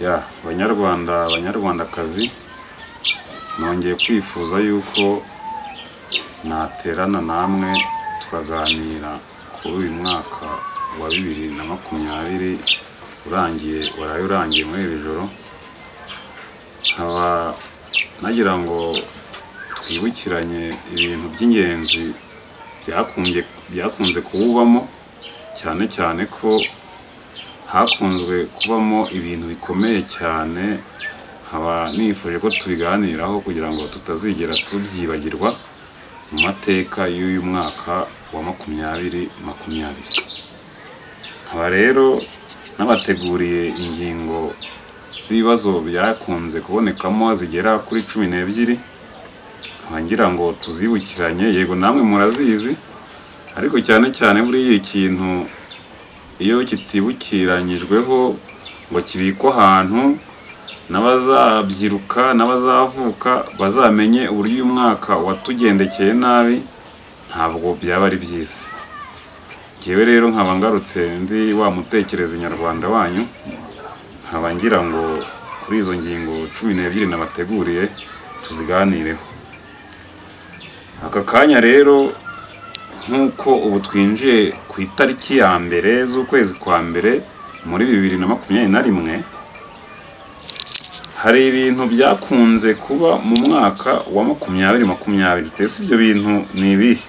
Banyarwandakazi, nongeye kwifuza yuko naterana namwe tukaganira kuri uyu mwaka wa 2020 urangiye muri iri joro. Nkaba nagira ngo twibukiranye ibintu by'ingenzi byakunze kuwubamo, cyane cyane ko hakunzwe kubamo ibintu bikomeye cyane. Nkaba nifuje ko tubiganiraho kugira ngo tutazigera tubyibagirwa mu mateka y'uyu mwaka wa 2020. Nkaba rero nabateguriye ingingo z'ibibazo byakunze kubonekamo zigera kuri 12. Nkaba ngira ngo tuzibukiranye, yego namwe murazizi, ariko cyane cyane muri iyi kintu iyo kitibukiranyijweho ngo kibikwa ahantu, n'abazabyiruka n'abazavuka bazamenye uburyo uyu mwaka watugendekeye nabi, ntabwo byaba ari byiza. Ngewe rero nkaba ngarutse ndi wa mutekereza nyarwanda wanyu, nkaba ngira ngo kuri izo ngingo 12 nabateguriye tuziganireho. Aka kanya rero nk'uko ubu twinjiye ku itariki ya mbere z'ukwezi kwa mbere muri 2021, hari ibintu byakunze kuba mu mwaka wa 2020. Tese ibyo bintu ni ibihe?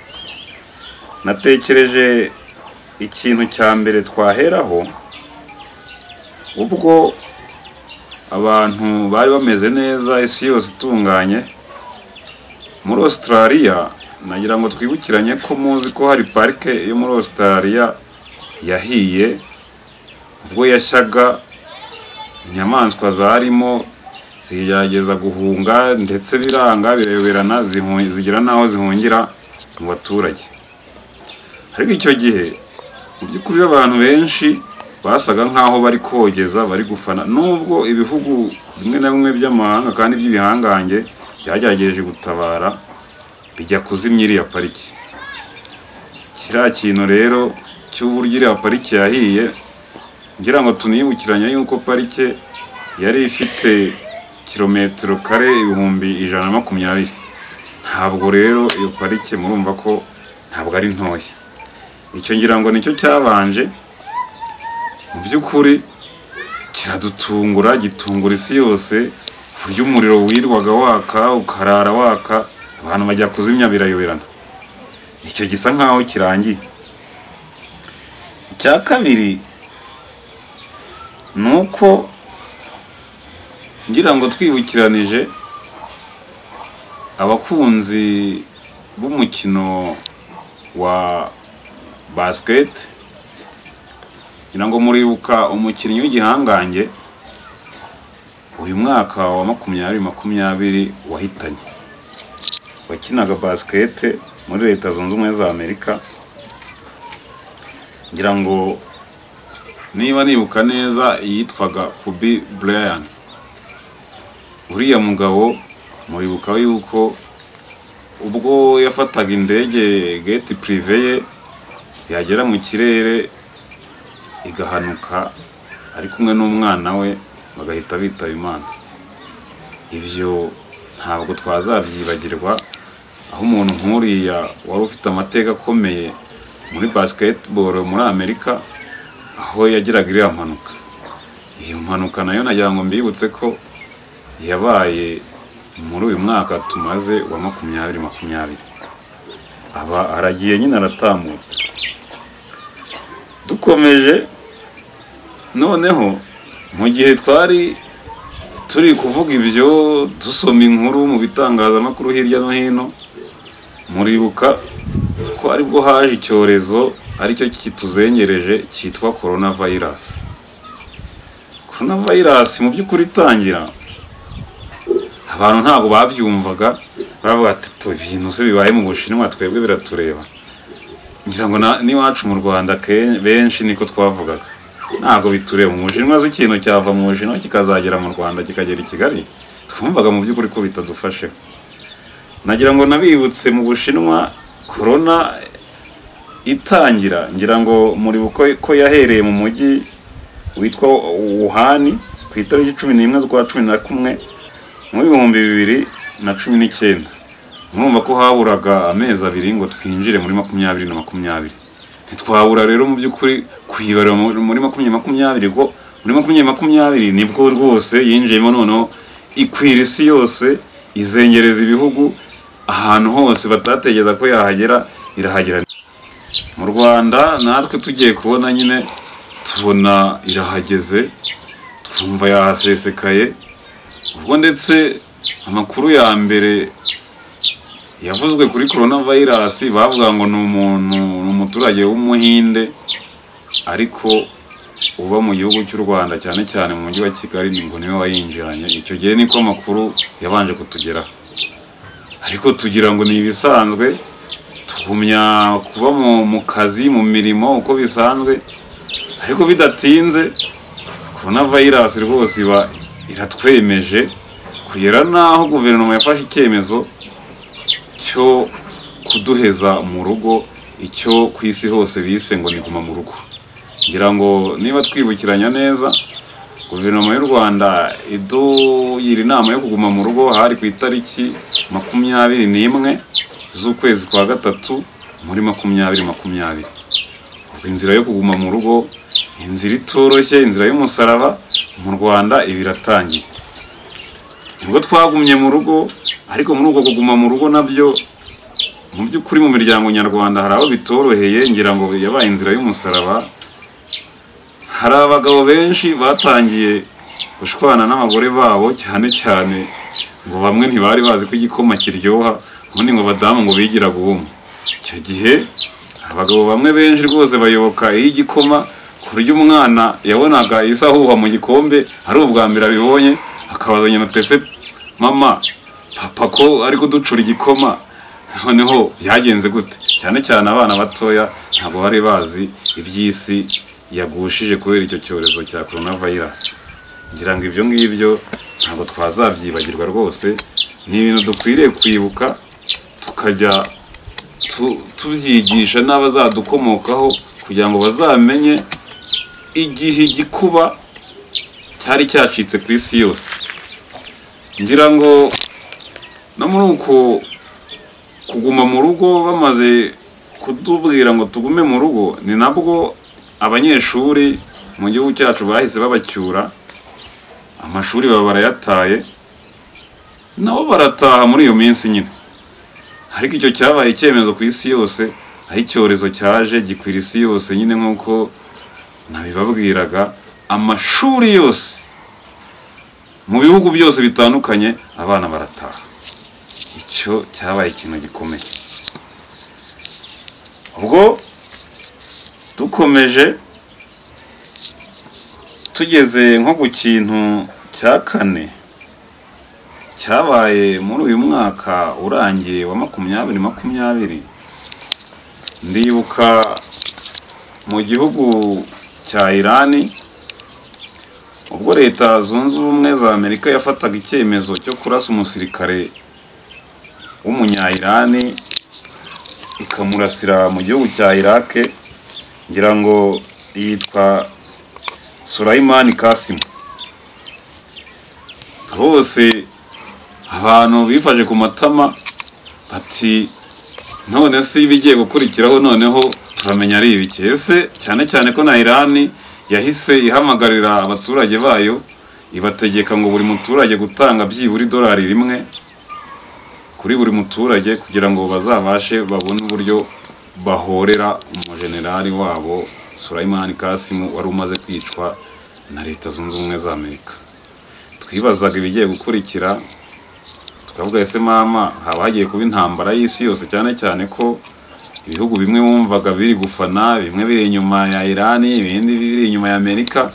Natekereje ikintu cya mbere twaheraho, ubwo abantu bari bameze neza, isi yose itunganye. Muri Australia nagira ngo twibukiranye ko muzi ko hari parike yo muri Australia yahiye, ubwo yashyaga inyamaswa zarimo ziyageza guhunga, ndetse biranga bireberana zigira naho zihungira mu baturage. Ariko icyo gihe mu by'ukuri abantu benshi basaga nkaho bari kogeza, bari gufana, nubwo ibihugu bimwe na bimwe by'amahanga kandi by'ibihangange byagerageje gutabara bijya kuzimya iriya pariki. Kiriya kintu rero cy'uburyo iriya pariki yahiye, ngira ngo tunibukiranye yuko parike yari ifite kilometero kare 120,000. Ntabwo rero iyo parike murumva ko ntabwo ari ntoya. Icyo ngira ngo nicyo cyabanje mu by'ukuri kiradutungura, gitungura isi yose, buryo umuriro wirwaga waka ukarara waka, abantu bajya kuzimya birayoberana. Icyo gisa nkaho kirangiye. Icya kabiri nuko ngira ngo twibukiranije abakunzi b'umukino wa basket, ngira ngo muribuka umukinnyi w'igihangange uyu mwaka wa 2020 wahitanye, wakinaga basket muri Leta Zunze Ubumwe za Amerika. Ngira ngo niba nibuka neza yitwaga Kobe Bryant. Uriya mugabo muribuka yuko ubwo yafataga indege gate privé ye, yagera mu kirere igahanuka ari kumwe n'umwana we, bagahita bitaba Imana. Ibyo ntabwo twazabyibagirwa, aho umuntu nk'uriya wari ufite amateka akomeye muri basketball muri Amerika, aho yagiraga iriya mpanuka. Iyo mpanuka nayo nagira ngo mbibutse ko yabaye muri uyu mwaka tumaze wa 2020. Aba aragiye nyine aratambutse. Dukomeje noneho, mu gihe twari turi kuvuga ibyo, dusoma inkuru mu bitangazamakuru hirya no hino, muribuka ko aribwo haje icyorezo aricyo kituzengereje cyitwa coronavirus. Coronavirus mu by'ukuri itangira, abantu ntabwo babyumvaga, baravuga ati ibintu se bibaye mu Bushinwa twebwe biratureba. Ngira ngo n'iwacu mu Rwanda benshi niko twavugaga, ntabwo bitureba. Mu Bushinwa ikintu cyava mu Bushinwa kikazagera mu Rwanda kikagera i Kigali, twumvaga mu by'ukuri ko bitadufashe. Nagira ngo nabibutse mu Bushinwa corona itangira, ngira ngo muri ko yahereye mu mujyi witwa Wuhan, ku itariki 11 z'ukwa 11 mu 2019. Murumva ko haburaga amezi abiri ngo twinjire muri 2020. Ntitwabura rero mu by'ukuri kwibara muri 2020 ko muri 2020 nibwo rwose yinjiyemo noneho ikwira isi yose, izengereza ibihugu, ahantu hose batategeza ko yahagera irahagera. Mu Rwanda natwe tugiye kubona nyine tubona irahageze, twumva yahasesekaye. Ubwo ndetse amakuru ya mbere yavuzwe kuri coronavirus bavuga ngo n'umuturage w'umuhinde ariko uba mu gihugu cy'u Rwanda cyane cyane mu mujyi wa Kigali, ngo niwe wayinjiranye. Icyo gihe niko amakuru yabanje kutugeraho, ariko tugira ngo ni ibisanzwe, tugumya kuba mu kazi mu mirimo uko bisanzwe. Ariko bidatinze coronavirus rwose iratwemeje kugera naho guverinoma yafashe icyemezo cyo kuduheza mu rugo, icyo ku isi hose bise ngo ni guma mu rugo. Ngira ngo niba twibukiranya neza, guverinoma y'u Rwanda idugira inama yo kuguma mu rugo hari ku itariki 21 z'ukwezi kwa gatatu muri 2020. Ubwo inzira yo kuguma mu rugo, inzira itoroshye, inzira y'umusaraba mu Rwanda ibiratangiye. Nibwo twagumye mu rugo, ariko muri uko kuguma mu rugo nabyo mu by'ukuri mu miryango nyarwanda hari aho bitoroheye. Ngira ngo yabaye inzira y'umusaraba. Hari abagabo benshi batangiye gushwana n'abagore babo, cyane cyane ngo bamwe ntibari bazi ko igikoma kiryoha, ubundi ngo badamu ngo bigira guhuma. Icyo gihe abagabo bamwe benshi rwose bayoboka igikoma, ku buryo umwana yabonaga isahuha mu gikombe ari ubwa mbere abibonye, akabaza nyina twese, mama papa ko ari kuducura igikoma, noneho byagenze gute? Cyane cyane abana batoya ntabwo bari bazi iby'isi yagushije kubera icyo cyorezo cya coronavirus. Ngira ngo ibyo ngibyo ntabwo twazabyibagirwa rwose, ni ibintu dukwiriye kwibuka, tukajya tubyigisha n'abazadukomokaho kugira ngo bazamenye igihe igikuba cyari cyacitse ku isi yose. Ngira ngo no muri uko kuguma mu rugo bamaze kutubwira ngo tugume mu rugo, ni nabwo abanyeshuri mu gihugu cyacu bahise babacyura, amashuri baba barayataye, nabo barataha muri iyo minsi nyine. Ariko icyo cyabaye icyemezo ku isi yose, aho icyorezo cyaje gikwira isi yose nyine nk'uko nabibabwiraga. Amashuri yose mu bihugu byose bitandukanye abana barataha. Icyo cyabaye ikintu gikomeye. Ubwo dukomeje tugeze nko ku kintu cya kane cyabaye muri uyu mwaka urangiye wa 2020. Ndibuka mu gihugu cya Irani, ubwo Leta Zunze Ubumwe za Amerika yafataga icyemezo cyo kurasa umusirikare w'umunya-Irani ikamurasira mu gihugu cya Iraq. Ngira ngo yitwa Sulaiman Qasim. Hose abantu bifashe ku matama bati none se ibigiye gukurikiraho noneho turamenya ari ibiki? Ese cyane cyane ko na Irani yahise ihamagarira abaturage bayo, ibategeka ngo buri muturage gutanga byibura $1 kuri buri muturage kugira ngo bazabashe babone uburyo bahorera umujenerali wabo Sulaiman Qasim wari umaze kwicwa na Leta Zunze Ubumwe za Amerika. Twibazaga ibigiye gukurikira, tukavuga ese mama haba hagiye kuba intambara y'isi yose, cyane cyane ko ibihugu bimwe wumvaga biri gufana, bimwe biri inyuma ya Irani, ibindi biri inyuma ya Amerika.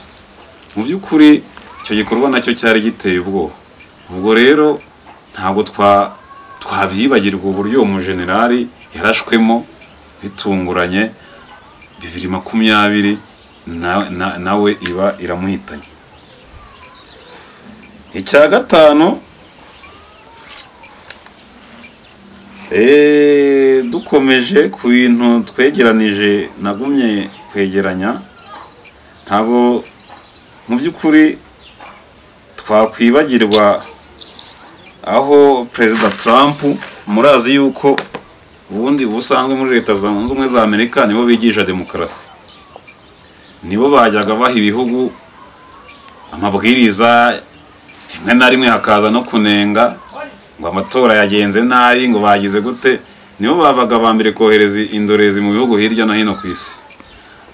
Mu by'ukuri icyo gikorwa nacyo cyari giteye ubwoba. Ubwo rero ntabwo twabyibagirwa uburyo umujenerali yarashwemo bitunguranye 2020 nawe iba iramuhitanye. Icya gatanu, dukomeje ku bintu twegeranije nagumye kwegeranya, ntabwo mu by'ukuri twakwibagirwa aho Perezida Trump murazi yuko ubundi ubusanzwe muri Leta Zunze Ubumwe za Amerika nibo bigisha demokarasi, nibo bajyaga baha ibihugu amabwiriza, rimwe na rimwe hakaza no kunenga ngo amatora yagenze nabi, ngo bagize gute. Nibo babaga bambere kohereza indorezi mu bihugu hirya no hino ku isi.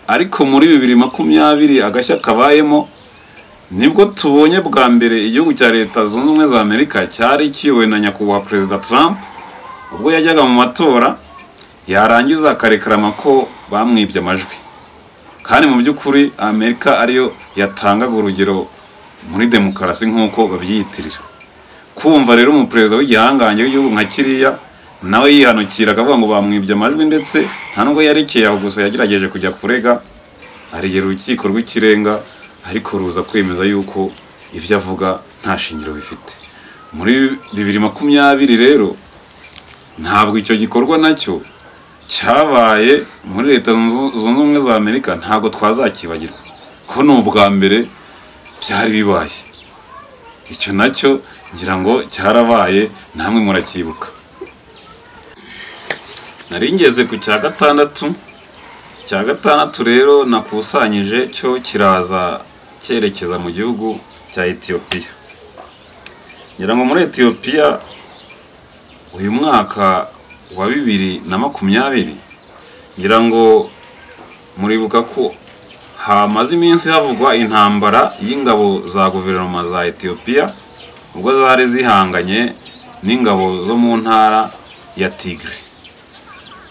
Ariko muri 2020 agashya kabayemo nibwo tubonye bwa mbere igihugu cya Leta Zunze Ubumwe za Amerika cyari kiyobowe na nyakubahwa Perezida Trump, ubwo yajyaga mu matora yarangiza akarekarama ko bamwibye amajwi. Kandi mu by'ukuri Amerika ariyo yatangaga urugero muri demokarasi nk'uko babyiyitirira. Kumva rero umuperezida w'igihangange w'igihugu nka kiriya nawe yihanukira akavuga ngo bamwibye amajwi, ndetse nta nubwo yarekeye aho gusa, yagerageje kujya kurega aregera urukiko rw'ikirenga, ariko ruza kwemeza yuko ibyo avuga nta shingiro bifite. Muri 2020 rero ntabwo icyo gikorwa nacyo cyabaye muri Leta Zunze Ubumwe za Amerika, ntabwo twazakibagirwa ko ni ubwa mbere byari bibaye. Icyo nacyo ngira ngo cyarabaye, namwe murakibuka. Naringeze ku cya gatandatu rero nakusanyije cyo kiraza cyerekeza mu gihugu cya Ethiopia. Ngira ngo muri Ethiopia uyu mwaka wa 2020 ngira ngo muribuka ko hamaze iminsi havugwa intambara y'ingabo za guverinoma za Ethiopia, ubwo zari zihanganye n'ingabo zo mu ntara ya Tigre.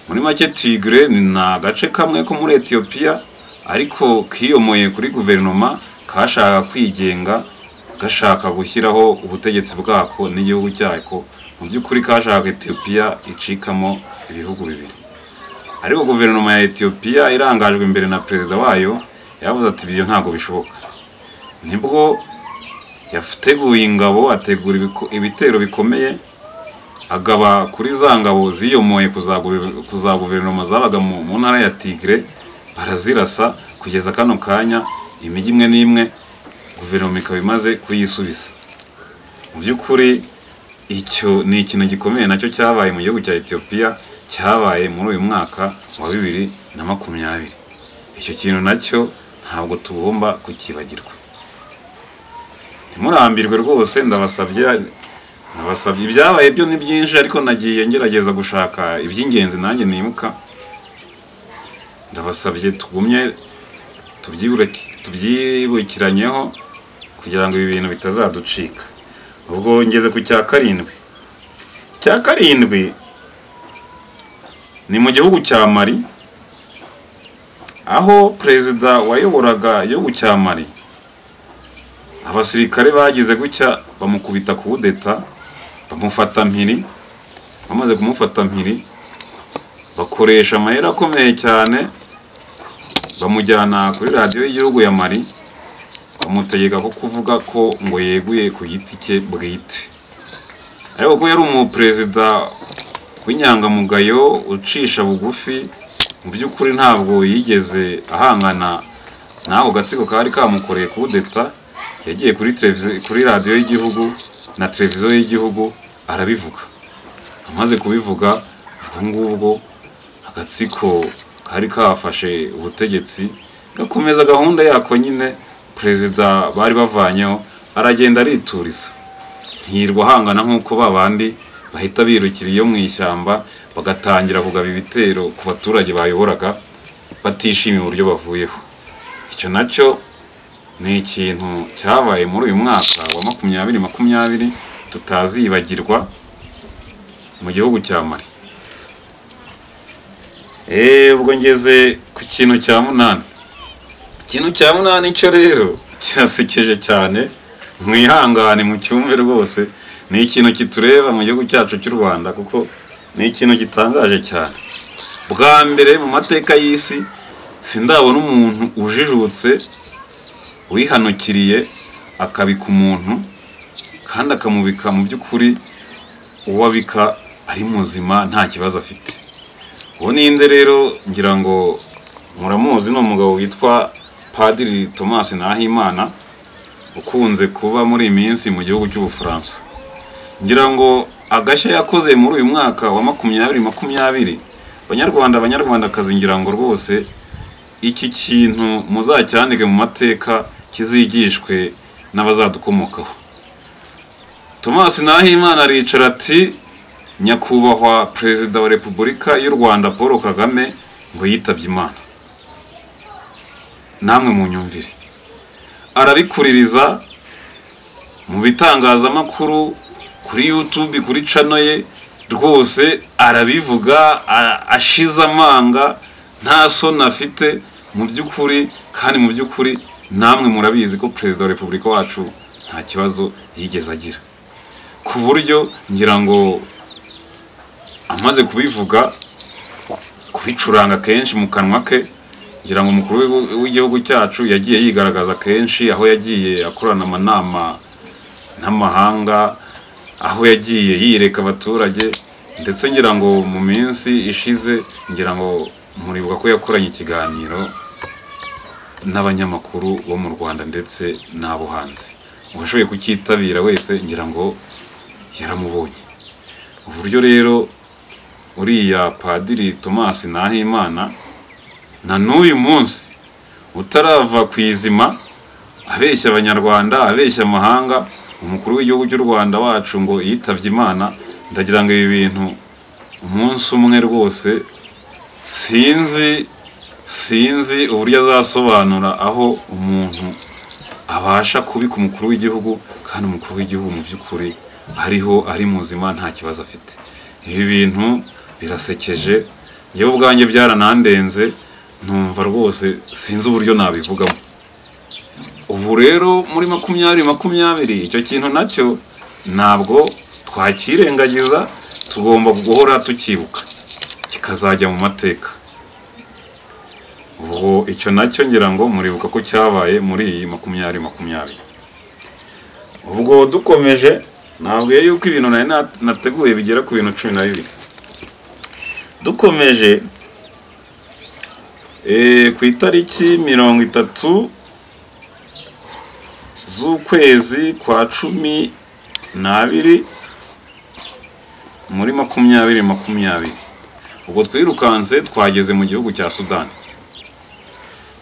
Muri make Tigre ni agace kamwe ko muri Ethiopia, ariko kiyomoye kuri guverinoma, kashaka kwigenga, gashaka gushyiraho ubutegetsi bwako n'igihugu cyako. Mu by'ukuri kashaka Ethiopia icikamo ibihugu bibiri. Ariko guverinoma ya Ethiopia irangajwe imbere na perezida wayo yavuze ati ibyo ntago bishoboka. Nibwo yateguye ingabo, ategura ibitero bikomeye, agaba kuri za ngabo ziyomoye kuza guverinoma zabaga mu ntara ya Tigre, barazirasa kugeza kano kanya imijyi imwe n'imwe guverinoma ikaba imaze kuyisubiza. Mu by'ukuri icyo ni ikintu gikomeye nacyo cyabaye mu gihugu cya Ethiopia, cyabaye muri uyu mwaka wa 2020. Icyo kintu nacyo ntabwo tugomba kukibagirwa. Timurambirwe rwose, ndabasabye ibyabaye byo ni byinshi, ariko nagiye ngerageza gushaka iby'ingenzi nanjye nimuka. Ndabasabye tugumye tubyibukiranyeho kugira ngo ibi bintu bitazaducika. Ubwo ngeze ku cya karindwi. Cya karindwi ni mu gihugu cya Mali, aho perezida wayoboraga igihugu cya Mali, abasirikare bagize gutya bamukubita kudeta, bamufata mpiri. Bamaze kumufata mpiri bakoresha amayeri akomeye cyane, bamujyana kuri radiyo y'igihugu ya Mali, bamutegeka ko kuvuga ko ngo yeguye ku giti cye bwite. Ariko ko yari umuperezida w'inyangamugayo ucisha bugufi, mu by'ukuri ntabwo yigeze ahangana n'ako gatsiko kari kamukoreye kudeta. Yagiye kuri radiyo y'igihugu na televiziyo y'igihugu arabivuga. Amaze kubivuga, ngubwo agatsiko kari kafashe ubutegetsi gakomeza gahunda yako nyine perezida bari bavanyeho, aragenda arituriza, ntiyirwa hangana nk'uko babandi bahita birukira iyo mu ishyamba bagatangira kugaba ibitero ku baturage bayoboraga batishimiye uburyo bavuyeho. Icyo nacyo ni ikintu cyabaye muri uyu mwaka wa 2020 tutazibagirwa mu gihugu cya Mali. Ubwo ngeze ku kintu cya munani. Ikintu cya munani cyo rero kirasekeje cyane, mwihangane mu cyumve rwose. Ni ikintu kitureba mu gihugu cyacu cy'u Rwanda, kuko ni ikintu gitangaje cyane. Bwa mbere mu mateka y'isi sindabona umuntu ujijutse wihanukiriye akabika umuntu kandi akamubika mu by'ukuri uwabika ari muzima nta kibazo afite. Uwo ninde rero? Ngira ngo muramuzi, no mugabo witwa Padiri Thomas Nahimana. ukunze kuba muri iyi minsi mu gihugu cy'Ubufaransa. Ngira ngo agashya yakoze muri uyu mwaka wa 2020 abanyarwandakazi, ngira ngo rwose iki kintu muzacyandike mu mateka kizigishwe n'abazadukomokaho. Thomas Nahimana aricara ati nyakubahwa Perezida wa Repubulika y'u Rwanda Paul Kagame ngo yitavye Imana. Namwe mu nyumvire arabikuririza mu bitangazamakuru, kuri YouTube, kuri channel ye, rwose arabivuga ashize amanga, nta soni afite mu by'ukuri. Kandi mu by'ukuri namwe murabizi ko Perezida wa Repubulika wacu nta kibazo yigeze agira, ku buryo ngira ngo amaze kubivuga, kubicuranga kenshi mu kanwa ke, ngira ngo umukuru w'igihugu cyacu yagiye yigaragaza kenshi aho yagiye akorana amanama n'amahanga, aho yagiye yireka abaturage, ndetse ngira ngo mu minsi ishize ngira ngo muribuka ko yakoranye ikiganiro n'abanyamakuru bo mu Rwanda ndetse n'abo hanze. Uwashoboye kukitabira wese ngira ngo yaramubonye. Uburyo rero uriya Padiri Thomas Nahimana na n'uyu munsi utarava kwizima abeshya abanyarwanda, abeshya amahanga, umukuru w'igihugu cy'u Rwanda wacu ngo yitavye Imana. Ndagira ngo ibi bintu umunsi umwe rwose sinzi uburyo azasobanura aho umuntu abasha kubika umukuru w'igihugu, kandi umukuru w'igihugu mu by'ukuri ariho, ari muzima, nta kibazo afite. Ibi bintu birasekeje, yewe ubwanjye byaranandenze, numva rwose sinzi uburyo nabivugamo. Ubu rero muri 2020 icyo kintu nacyo ntabwo twakirengagiza, tugomba guhora tukibuka, kikazajya mu mateka. Ubwo icyo nacyo ngira ngo muribuka ko cyabaye muri iyi 2020. Ubwo dukomeje, ntabwo yuko ibintu nari nateguye bigera ku bintu 12. Dukomeje ku itariki 30 z'ukwezi kwa 12 muri 2020, ubwo twirukanse twageze mu gihugu cya Sudani.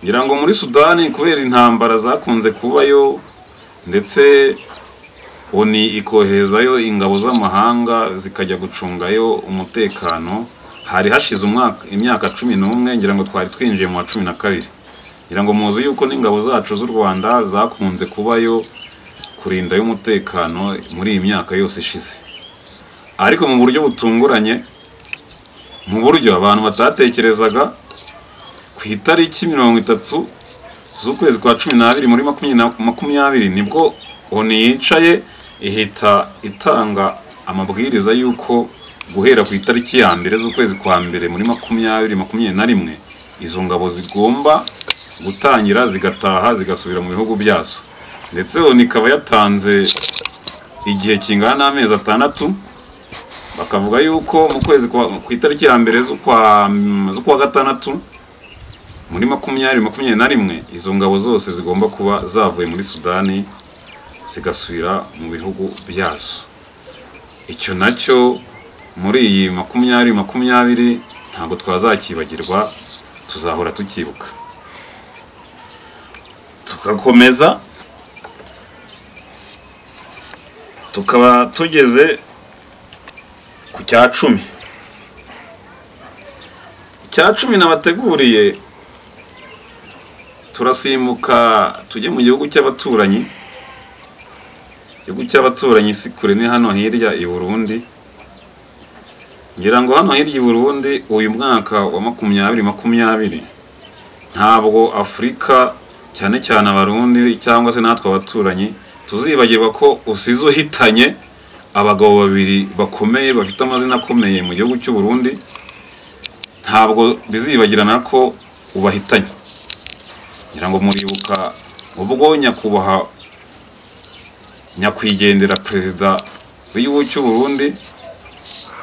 Ngira ngo muri Sudani kubera intambara zakunze kubayo, ndetse oni ikoherezayo ingabo z'amahanga zikajya gucungayo umutekano, hari hashize imyaka 11, ngira ngo twari twinjiye mu wa 12. Ngira ngo muzi yuko n'ingabo zacu z'u Rwanda zakunze kubayo kurindayo umutekano muri iyi myaka yose ishize, ariko mu buryo butunguranye, mu buryo abantu batatekerezaga. Ku itariki 30 z'ukwezi kwa 12 muri 2020 nibwo oni yicaye ihita itanga amabwiriza yuko guhera ku itariki ya mbere z'ukwezi kwa mbere muri 2021 izo ngabo zigomba gutangira zigataha zigasubira mu bihugu byazo. Ndetse oni ikaba yatanze igihe kingana n'amezi 6, bakavuga yuko mu kwezi ku itariki ya mbere z'ukwa gatandatu muri 2021 izo ngabo zose zigomba kuba zavuye muri Sudani zigasubira mu bihugu byazo. Icyo nacyo muri iyi 2020 ntabwo twazakibagirwa, tuzahora tukibuka. Tugakomeza tukaba tugeze ku cya 10. Icya 10 nabateguriye, turasimbuka tujye mu gihugu cy'abaturanyi. Igihugu cy'abaturanyi si kure, ni hano hirya i Burundi. Ngira ngo hano hirya i Burundi uyu mwaka wa 2020 ntabwo Afrika cyane cyane abarundi cyangwa se natwe abaturanyi tuzibagirwa ko usize uhitanye abagabo babiri bakomeye bafite amazina akomeye mu gihugu cy'u Burundi. Ntabwo bizibagirana ko ubahitanye. Ngira ngo muribuka ubwo nyakubahwa nyakwigendera Perezida w'igihugu cy'u Burundi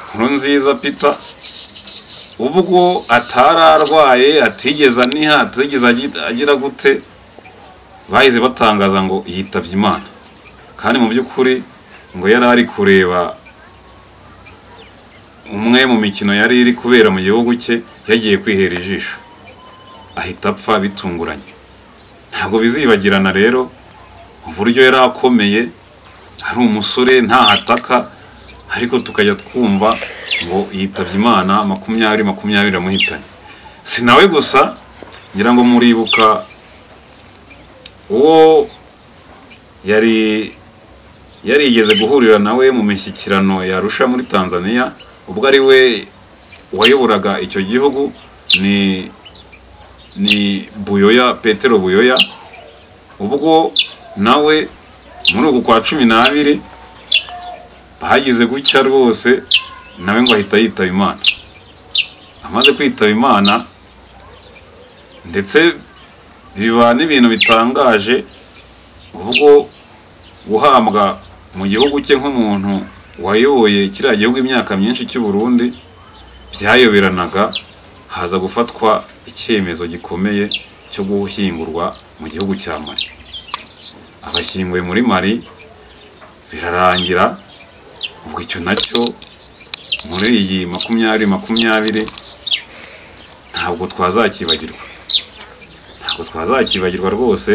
Nkurunziza Peter, ubwo atararwaye, atigeze aniha, atigeze agira gute, bahise batangaza ngo yitavye Imana, kandi mu by'ukuri ngo yari ari kureba umwe mu mikino yari iri kubera mu gihugu cye, yagiye kwihera ijisho ahita apfa bitunguranye. Ntabwo bizibagirana rero uburyo yari akomeye, ari umusore nta hataka, ariko tukajya twumva ngo yitavye Imana 2020 amuhitanye. Si nawe gusa, ngira ngo muribuka uwo yarigeze guhurira nawe mu mishyikirano ya Arusha muri Tanzania, ubwo ari we wayoboraga icyo gihugu, ni Buyoya, Petero Buyoya. Ubwo nawe muri uku kwa 12 bagize gutya rwose, nawe ngo ahita yitaba Imana. Amaze kwitaba Imana, ndetse biba n'ibintu bitangaje, ubwo guhambwa mu gihugu cye nk'umuntu wayoboye kiriya gihugu imyaka myinshi cy'u Burundi byayoberanaga, haza gufatwa icyemezo gikomeye cyo gushyingurwa mu gihugu cya Mali. Abashyinguye muri Mali birarangira. Ubwo icyo nacyo muri iyi 2020 ntabwo twazakibagirwa rwose.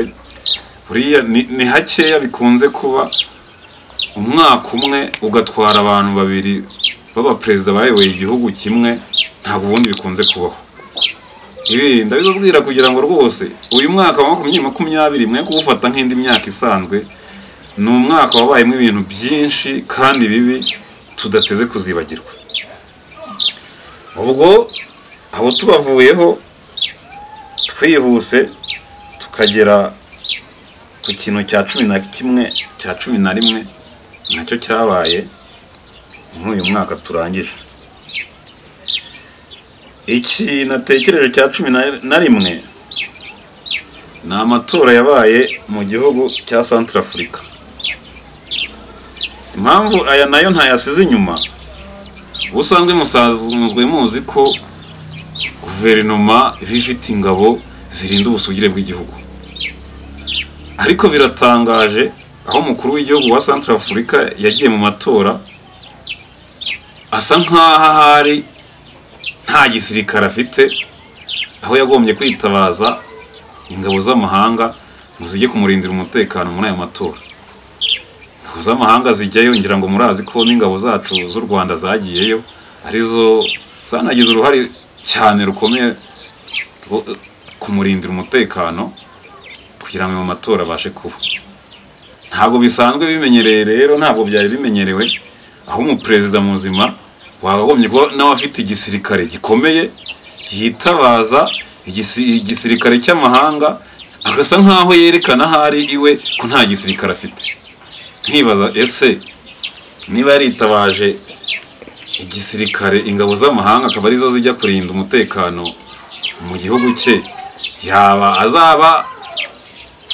Buriya ni hakeya bikunze kuba umwaka umwe ugatwara abantu babiri baba perezida bayoboye igihugu kimwe, ntabwo ubundi bikunze kubaho. Ibi ndabibabwira kugira ngo rwose uyu mwaka wa 2020 mwe kuwufata nk'indi myaka isanzwe. Ni umwaka wabayemo ibintu byinshi kandi bibi tudateze kuzibagirwa. Ubwo aho tubavuyeho twihuse tukagera ku kintu cya 11 nacyo cyabaye muri uyu mwaka turangije. Iki natekereje cya 11 ni amatora yabaye mu gihugu cya Centrafrica. Impamvu aya nayo ntayasize inyuma, ubusanzwe musanzwe muzi ko guverinoma ifite ingabo zirinda ubusugire bw'igihugu, ariko biratangaje aho umukuru w'igihugu wa Centrafrica yagiye mu matora asa nk'aho ahari nta gisirikare afite, aho yagombye kwitabaza ingabo z'amahanga ngo zijye kumurindira umutekano muri aya matora. Ingabo z'amahanga zijyayo, ngira ngo murazi ko n'ingabo zacu z'u Rwanda zagiyeyo, arizo zanagize uruhare cyane rukomeye kumurindira umutekano kugira ngo mu matora abashe kuba. Ntabwo bisanzwe bimenyereye rero, ntabwo byari bimenyerewe aho umuperezida muzima wagagombye kuba nawe afite igisirikare gikomeye yitabaza igisirikare cy'amahanga, agasa nkaho yerekana ahari iwe ko nta gisirikare afite. Nkibaza ese niba yaritabaje igisirikare, ingabo z'amahanga akaba arizo zijya kurinda umutekano mu gihugu cye, yaba azaba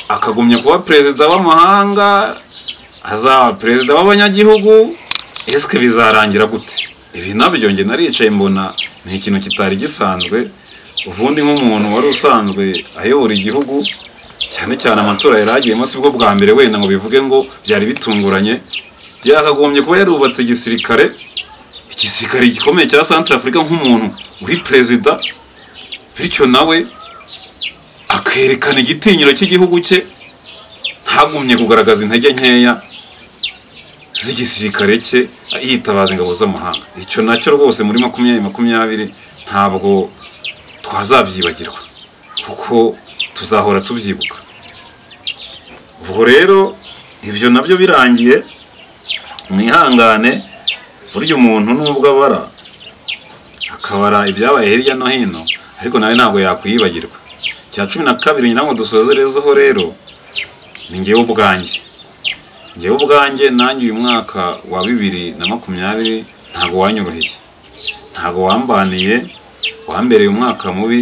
akagumya kuba perezida w'amahanga, azaba perezida w'abanyagihugu? Ese bizarangira gute? Ibi nabyo nge naricaye mbona ni ikintu kitari gisanzwe. Ubundi nk'umuntu wari usanzwe ayobora igihugu, cyane cyane amatora yaragiyemo sibwo bwa mbere wenda ngo bivuge ngo byari bitunguranye, byakagombye kuba yarubatse igisirikare gikomeye cya Centrafrica nk'umuntu uri perezida, bityo nawe akerekana igitinyiro cy'igihugu cye, ntagumye kugaragaza intege nkeya z'igisirikare cye yitabaza ingabo z'amahanga. Icyo nacyo rwose muri 2020 ntabwo twazabyibagirwa, kuko tuzahora tubyibuka. Ubwo rero ibyo nabyo birangiye, mwihangane, burya umuntu nubwo akabara ibyabaye hirya no hino, ariko nawe ntabwo yakwiyibagirwa. Cya 12 nyina ngo dusozerezeho rero ni ngewe ubwanjye nanjye uyu mwaka wa 2020 ntabwo wanyoroheye, ntabwo wambaniye, wambereye umwaka mubi.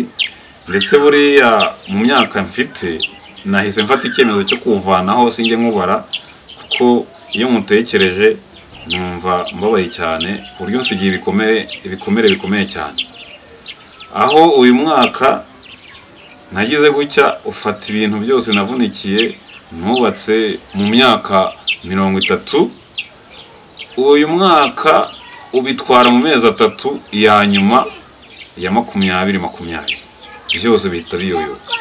Ndetse buriya mu myaka mfite nahise mfata icyemezo cyo kuvanaho sinjye nkubara, kuko iyo mutekereje numva mbabaye cyane, ku buryo nsigiye ibikomere bikomeye cyane. Aho uyu mwaka nagize gutya ufata ibintu byose navunikiye nubatse mu myaka 30, uyu mwaka ubitwara mu mezi 3 ya nyuma ya 2020 byose bihita biyoyoka.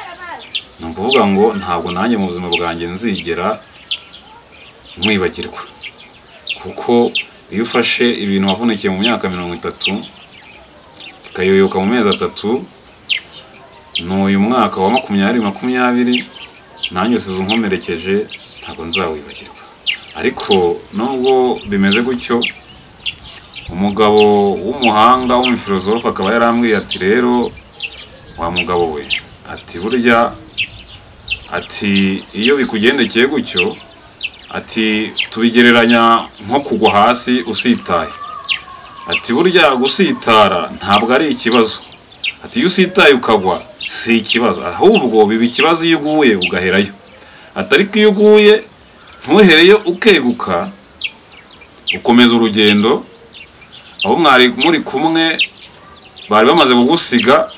Ni ukuvuga ngo ntabwo nanjye mu buzima bwanjye nzigera mwibagirwa, kuko iyo ufashe ibintu wavunikiye mu myaka 30 bikayoyoka mu mezi 3, n'uyu mwaka wa 2020 nanjye usize unkomerekeje ntabwo nzawibagirwa. Ariko nubwo bimeze gutyo, umugabo w'umuhanga w'umufilozofe akaba yarambwiye ati rero wa mugabo we, ati burya, ati iyo bikugendekeye gutyo, ati tubigereranya nko kugwa hasi usitaye. Ati burya gusitara ntabwo ari ikibazo, ati iyo usitaye ukagwa si ikibazo, ahubwo biba ikibazo iyo uguye ugaherayo. Ati ariko iyo uguye ntuhereyo ukeguka, ukomeza urugendo, aho mwari muri kumwe bari bamaze kugusiga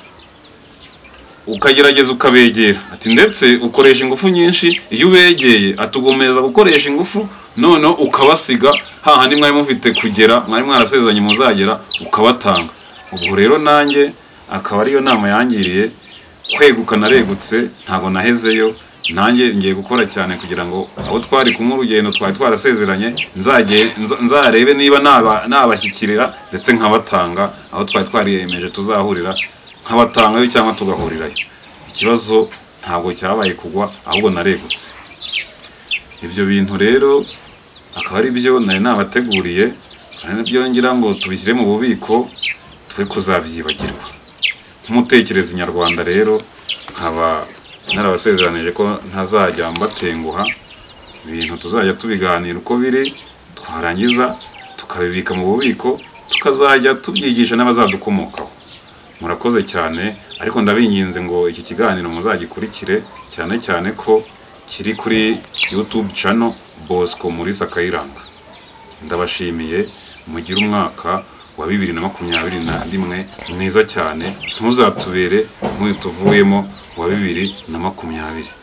ukagerageza ukabegera. Ati ndetse ukoresha ingufu nyinshi iyo ubegeye, atugomeza gukoresha ingufu none ukabasiga hahandi mwari mufite kugera, mwari mwarasezeranye muzagera, ukabatanga. Ubwo rero nanjye akaba ariyo nama yangiriye, kweguka naregutse ntago nahezeyo, nanjye ngiye gukora cyane kugira ngo abo twari kumwe urugendo twari twarasezeranye nzarebe niba nabashyikirira ndetse nkabatanga, aho twari twariyemeje tuzahurira nkabatangayo cyangwa tugahurirayo. Ikibazo ntabwo cyabaye kugwa, ahubwo naregutse. Ibyo bintu rero akaba ari byo nari nabateguriye, kandi nabyo ngira ngo tubishyire mu bubiko twe kuzabyibagirwa. Nk'umutekereza nyarwanda rero nkaba narabasezeranije ko ntazajya mbatenguha, ibintu tuzajya tubiganira uko biri, twarangiza tukabibika mu bubiko, tukazajya tubyigisha n'abazadukomokaho. Murakoze cyane, ariko ndabinginze ngo iki kiganiro muzagikurikire, cyane cyane ko kiri kuri YouTube channel Bosco Mulisa Kayiranga. Ndabashimiye, mugire umwaka wa 2021 mwiza cyane, ntuzatubere nk'uyu tuvuyemo wa 2020.